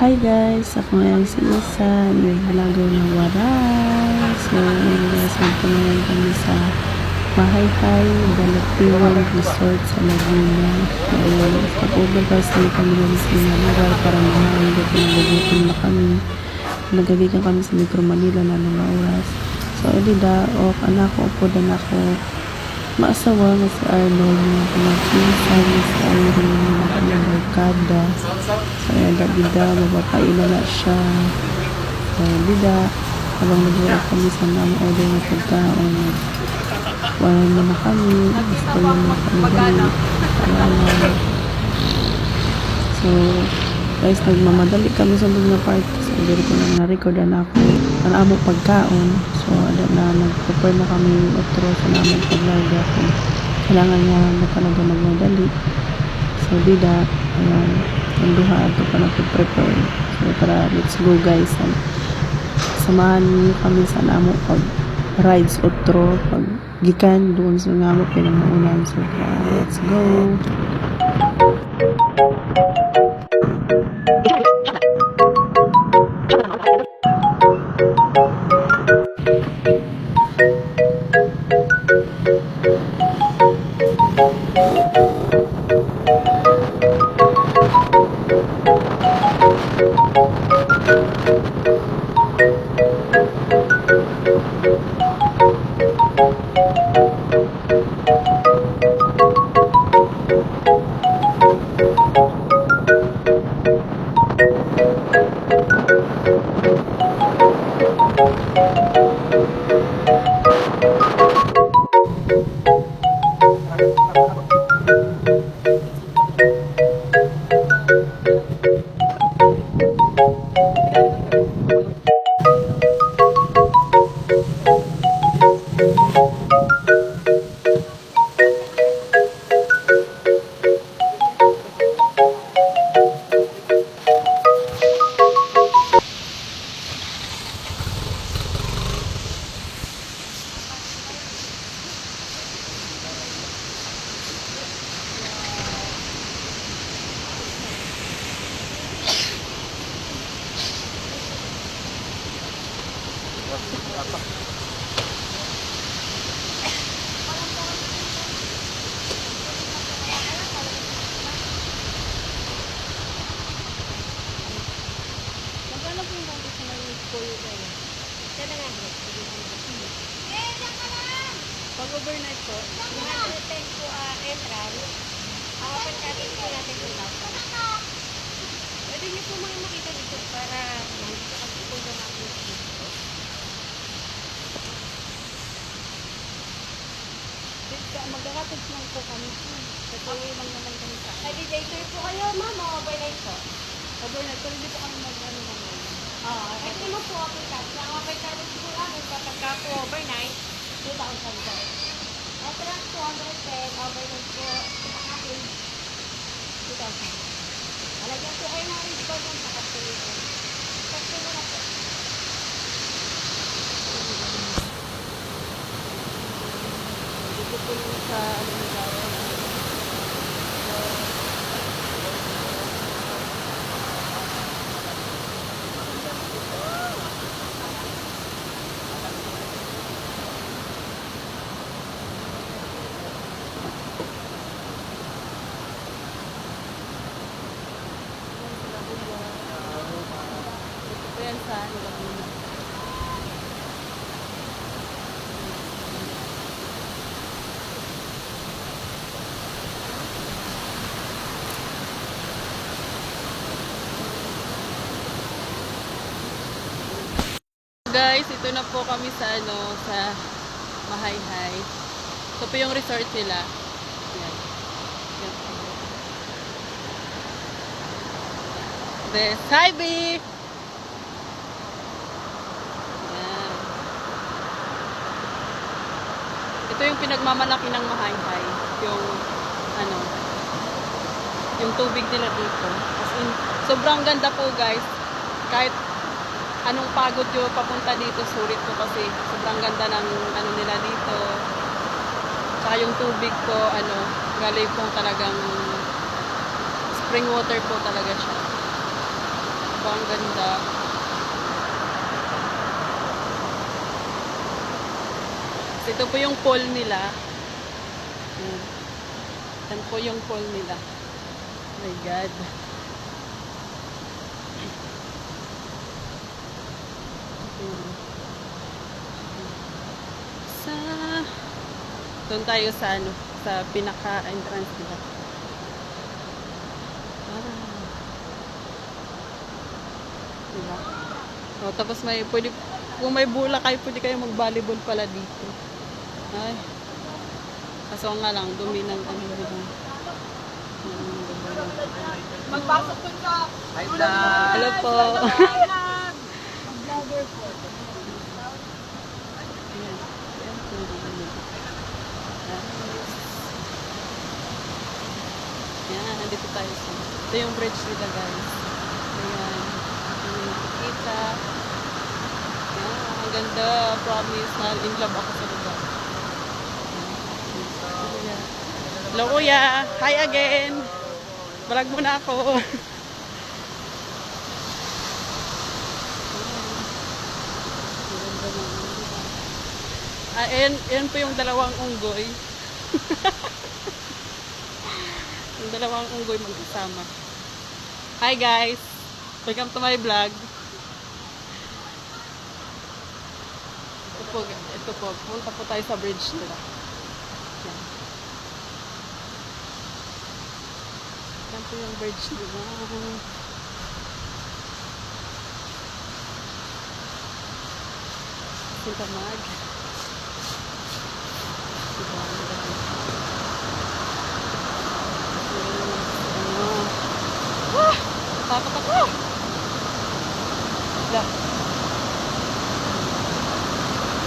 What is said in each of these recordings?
Hi guys, ako ngayon si Isa, nagbalago ng waray. So, guys, magpanayan kami sa Mahayhay, Balatiwan Resort sa Laguna. So, pag-over guys, kami kami sa mga lugar para mamahan dito nagugutom na kami. Nagagikan kami sa Metro Manila na mga oras. So, edida, anak ko, upo dan ako. Maasawa nga si Arnold nga pinagpinsan nga si Irene nga pinagbarkada. So, bida, mapapailan na siya. So, bida, habang nag-work kami sa order na pagkaon. Wala naman kami. Gusto naman kami dali. So, guys, nagmamadali kami sa mga part. So, dito ko lang na-record na ako. Ang amo pagkaon. So, ada na nag-prepare na kami otro sa namin paglaga. So, kailangan niya na talaga magmadali. So, bida, ayan, ang duha ito pa na-prepare. So, tara, let's go guys. Samahan niyo kami sa namo pag rides otro, pag gikan doon sa namo pinangunan. So, let's go. Pag-overnight po, 110 po entrance. Ang open cabin po natin 2,000. Pwede niyo po mga makita dito para nandito kasi po yung mga dito. Magkakatid lang po kami. Katuloy lang naman kami sa akin. Nag-day tour po kayo, ma'am, o overnight po? Overnight, pero hindi po kami mag-ano naman. Oo. Ito naman po open cabin. Ang open cabin po namin kapag ka po overnight, 2,000 po. Entrance 210, overnight po, kapatid, 2,000. Malagyan po kayo ng wristband ng kapatid. Kapatid mo na po. Dito po yung sa ano nila. Sa Laguna. Guys, ito na po kami sa sa Mahayhay. Ito po yung resort nila. Yan. Yan po. Best. Hi, B! Ito yung pinagmamalaki ng Mahayhay, yung yung tubig nila dito. As in, sobrang ganda po guys. Kahit anong pagod yung papunta dito, sulit po kasi sobrang ganda ng nila dito. Saka yung tubig po, galing po talagang spring water po talaga siya. Diba ang ganda? So, ito po yung pool nila. Yan. Yan po yung pool nila. Oh my God. Sa doon tayo sa ano, sa pinaka-entrance nila. Diba? O, tapos may pwede, kung may bula kayo, pwede kayo mag-volleyball pala dito. Ay. Kaso nga lang, dumi ng ano diba? Magpasok ko sa... Hello po. Mag-vlogger po. Ayan. Ayan po yung ano. Ayan, nandito tayo sa... Ito yung bridge nila, guys. Ayan. Yung nakikita. Ayan, ang ganda. Promise. In love ako sa lugar. Ayan. Hello, kuya. Hi again. Vlog muna ako. Ayan po yung dalawang unggoy. Yung dalawang unggoy magkasama. Hi guys! Welcome to my vlog. Ito po. Punta po tayo sa bridge nila. Yan. Yan po yung bridge nila. Punta mag. Diba? Ah! Takot ako! Wala.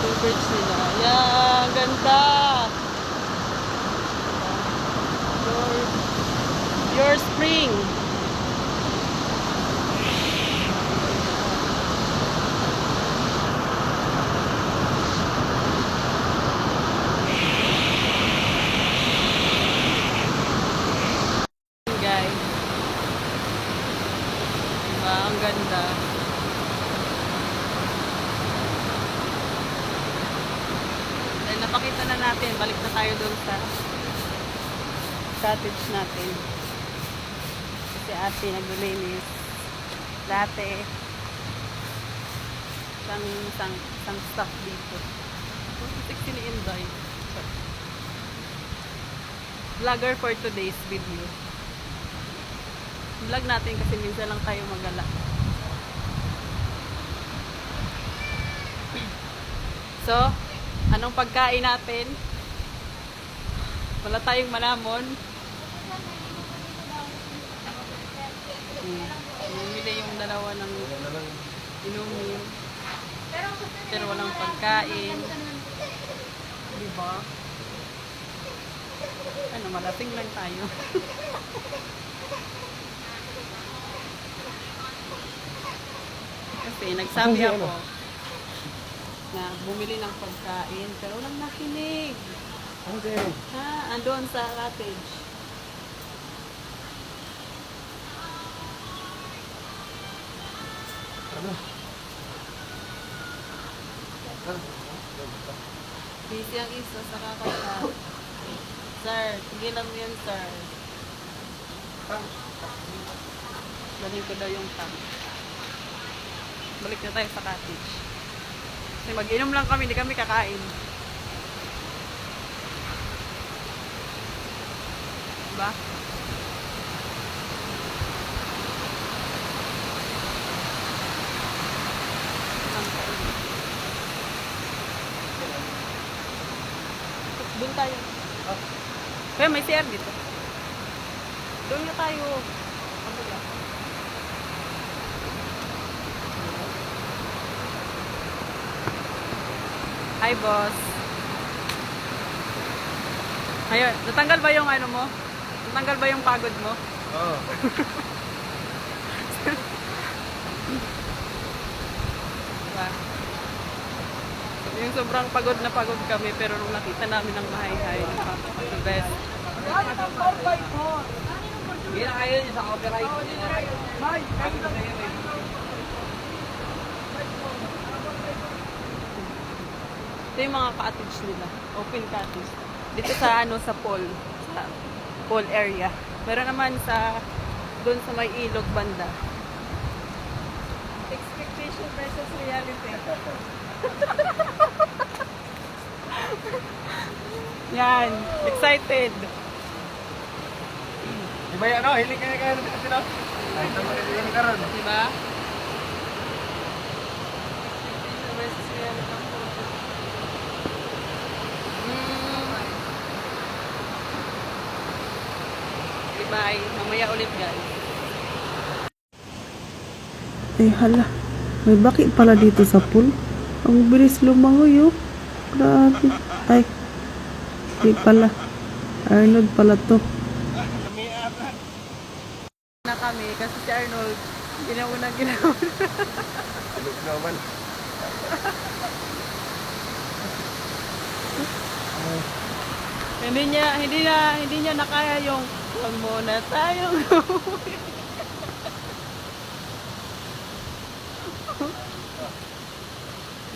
Yung bridge nila. Ayan! Ganda! Your spring! Guys. Diba? Ang ganda. Dahil napakita na natin, balik na tayo doon sa cottage natin. Kasi ate naglilinis. Dati, isang staff dito. Sexy ni Inday. Vlogger for today's video. Vlog natin kasi minsan lang tayo magala. So, anong pagkain natin? Wala tayong malamon. Bumili yung dalawa ng inumin. Pero walang pagkain. Diba? Ano, malasing lang tayo. Kasi nagsabi ako na bumili ng pagkain pero walang nakinig. Ha? Andun sa cottage. Busy ang isa sa kakasal. Sir, tigilan mo yun, sir. Galing ko daw yung tank. Balik na tayo sa cottage. Kasi mag-inom lang kami, hindi kami kakain. Diba? Doon tayo. Kaya may CR dito. Doon na tayo. Kabila. Hi, boss. Ayun, natanggal ba yung ano mo? Natanggal ba yung pagod mo? Oo. Diba? Yung sobrang pagod na pagod kami, pero nung nakita namin ng mahay-hay, the best. Hindi na kayo sa copyright. Ito yung mga cottage nila. Open cottage. Dito sa ano sa pool. Sa pool area. Meron naman sa doon sa may ilog banda. Expectation versus reality. Yan. Excited. Diba yan, no? Hiling kayo na sila. Ay, ito mga hiling karon. Diba? Expectation versus reality. Bye. Mamaya ulit guys. Eh hala. May baki pala dito sa pool. Ang bilis lumangoy oh. Grabe. Ay. Di pala. Arnold pala to. Na kami kasi si Arnold ginaunang ginawa. Look naman. Hindi niya nakaya yung wag muna tayong umuwi.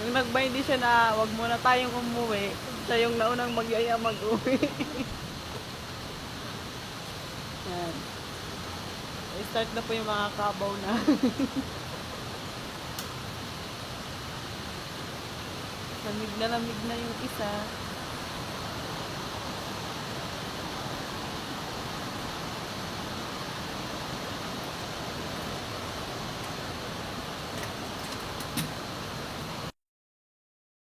Yung nagbayndi siya na wag muna tayong umuwi, siya yung naunang magyaya mag-uwi. Yan. I-start na po yung mga kabaw na. Lamig na yung isa.